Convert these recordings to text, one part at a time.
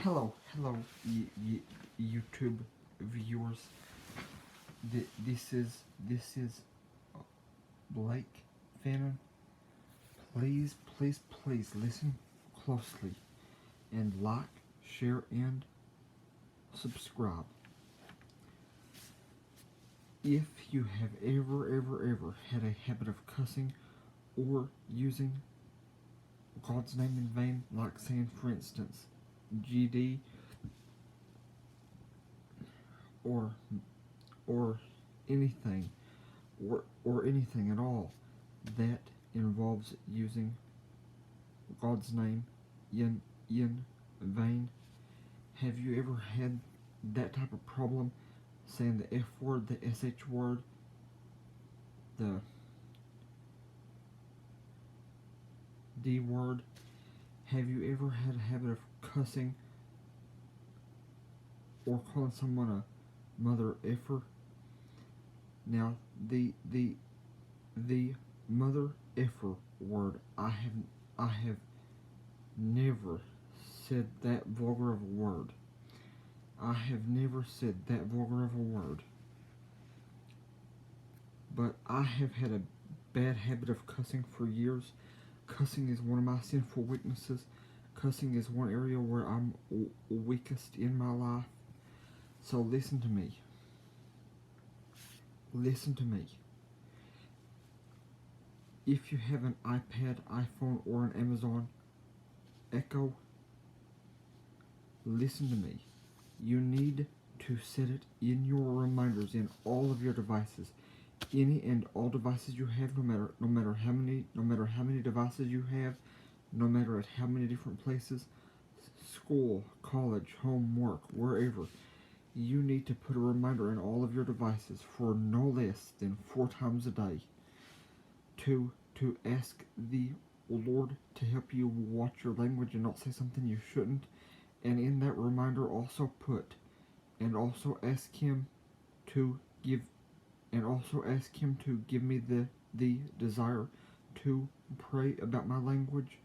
Hello, YouTube viewers. This is Blake Fannin. Please listen closely and like, share, and subscribe. If you have ever had a habit of cussing or using God's name in vain, like saying, for instance, GD or anything or anything at all that involves using God's name in vain. Have you ever had that type of problem saying the F word, the SH word, the D word? Have you ever had a habit of cussing or calling someone a mother effer? Now, the mother effer word, I have never said that vulgar of a word. I have never said that vulgar of a word. But I have had a bad habit of cussing for years. Cussing is one of my sinful weaknesses. Cussing is one area where I'm weakest in my life. So listen to me. Listen to me. If you have an iPad, iPhone, or an Amazon Echo, listen to me. You need to set it in your reminders in all of your devices. Any and all devices you have, no matter how many devices you have, no matter at how many different places, school, college, home, work, wherever, you need to put a reminder in all of your devices for no less than 4 times a day to ask the Lord to help you watch your language and not say something you shouldn't. And in that reminder also ask him to give me the desire to pray about my language.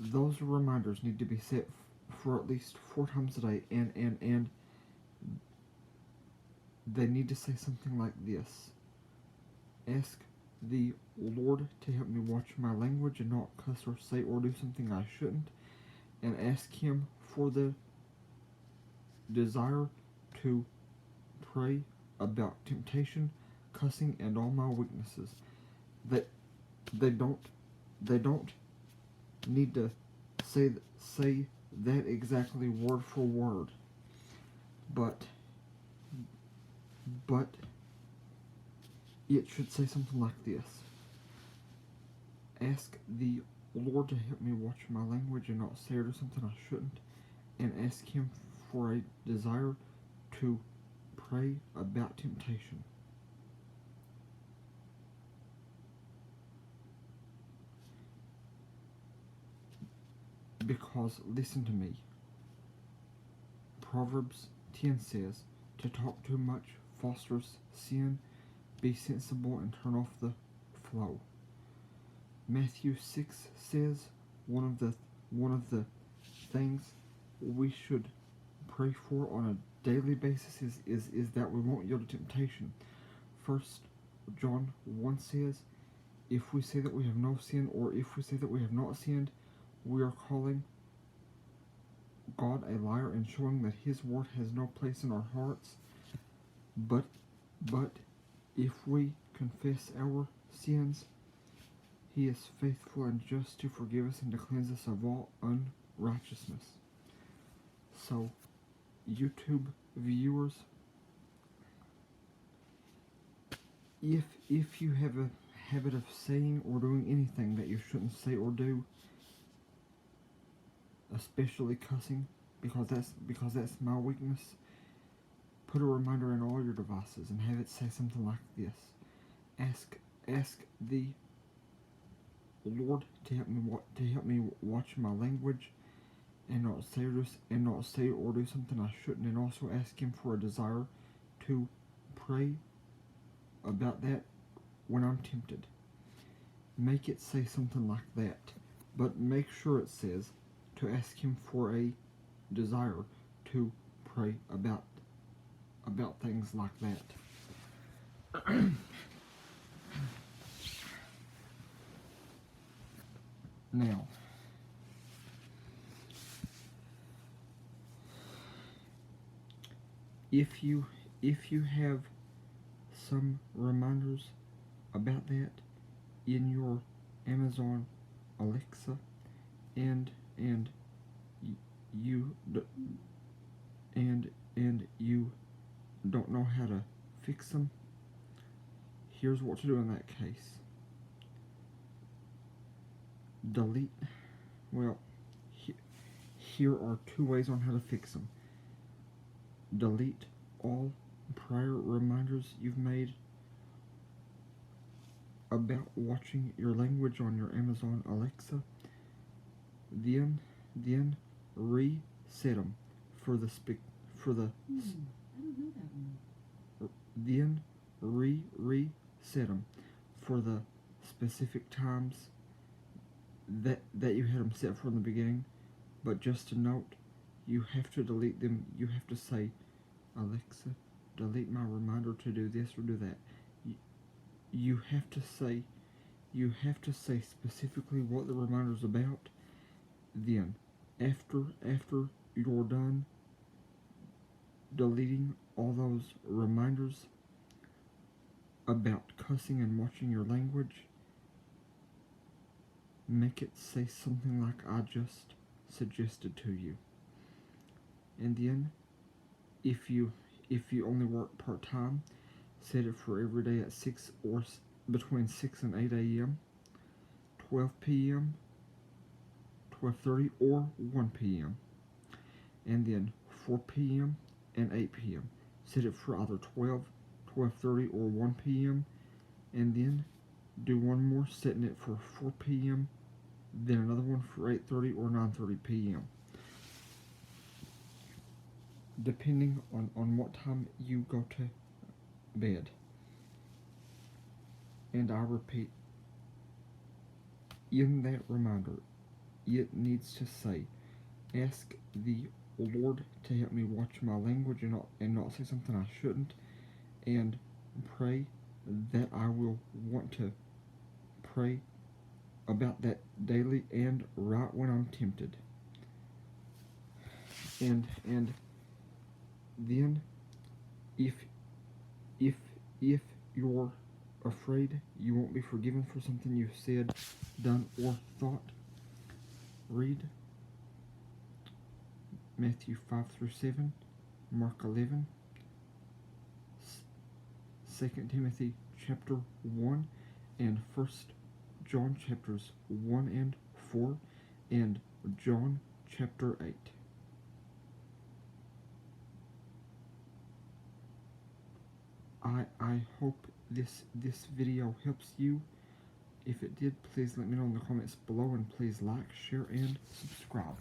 Those reminders need to be set for at least 4 times a day, and they need to say something like this: ask the Lord to help me watch my language and not cuss or say or do something I shouldn't, and ask him for the desire to pray about temptation, cussing, and all my weaknesses. That they don't need to say that exactly word for word, but it should say something like this: ask the Lord to help me watch my language and not say or do something I shouldn't, and ask him for a desire to pray about temptation. Because, listen to me, Proverbs 10 says, to talk too much fosters sin, be sensible and turn off the flow. Matthew 6 says, one of the things we should pray for on a daily basis is that we won't yield to temptation. 1 John 1 says, if we say that we have no sin, or if we say that we have not sinned, we are calling God a liar and showing that his word has no place in our hearts. But if we confess our sins, he is faithful and just to forgive us and to cleanse us of all unrighteousness. So, YouTube viewers, if you have a habit of saying or doing anything that you shouldn't say or do, especially cussing, because that's my weakness, put a reminder in all your devices and have it say something like this: ask the Lord to help me watch my language and not say or do something I shouldn't, and also ask him for a desire to pray about that when I'm tempted. Make it say something like that, but make sure it says, to ask him for a desire to pray about things like that. Now, if you have some reminders about that in your Amazon Alexa, and you don't know how to fix them, here's what to do in that case. Delete. Well, here are 2 ways on how to fix them. Delete all prior reminders you've made about watching your language on your Amazon Alexa. Then reset them for the then reset them for the specific times that you had them set from the beginning. But just a note, you have to delete them. You have to say, Alexa, delete my reminder to do this or do that. You have to say specifically what the reminder's about. Then, after you're done deleting all those reminders about cussing and watching your language, make it say something like I just suggested to you. And then, if you only work part-time, set it for every day at 6 or between 6 and 8 a.m., 12 p.m., 12:30 or 1 p.m. and then 4 p.m. and 8 p.m. Set it for either 12, 12:30 or 1 p.m. and then do one more setting it for 4 p.m. then another one for 8:30 or 9:30 p.m. depending on what time you go to bed. And I repeat, in that reminder, it needs to say, ask the Lord to help me watch my language and not say something I shouldn't, and pray that I will want to pray about that daily and right when I'm tempted. And then if you're afraid you won't be forgiven for something you've said, done, or thought, read Matthew 5-7, Mark 11, 2 Timothy chapter 1, and 1 John chapters 1 and 4, and John chapter 8. I hope this video helps you. If it did, please let me know in the comments below, and please like, share, and subscribe.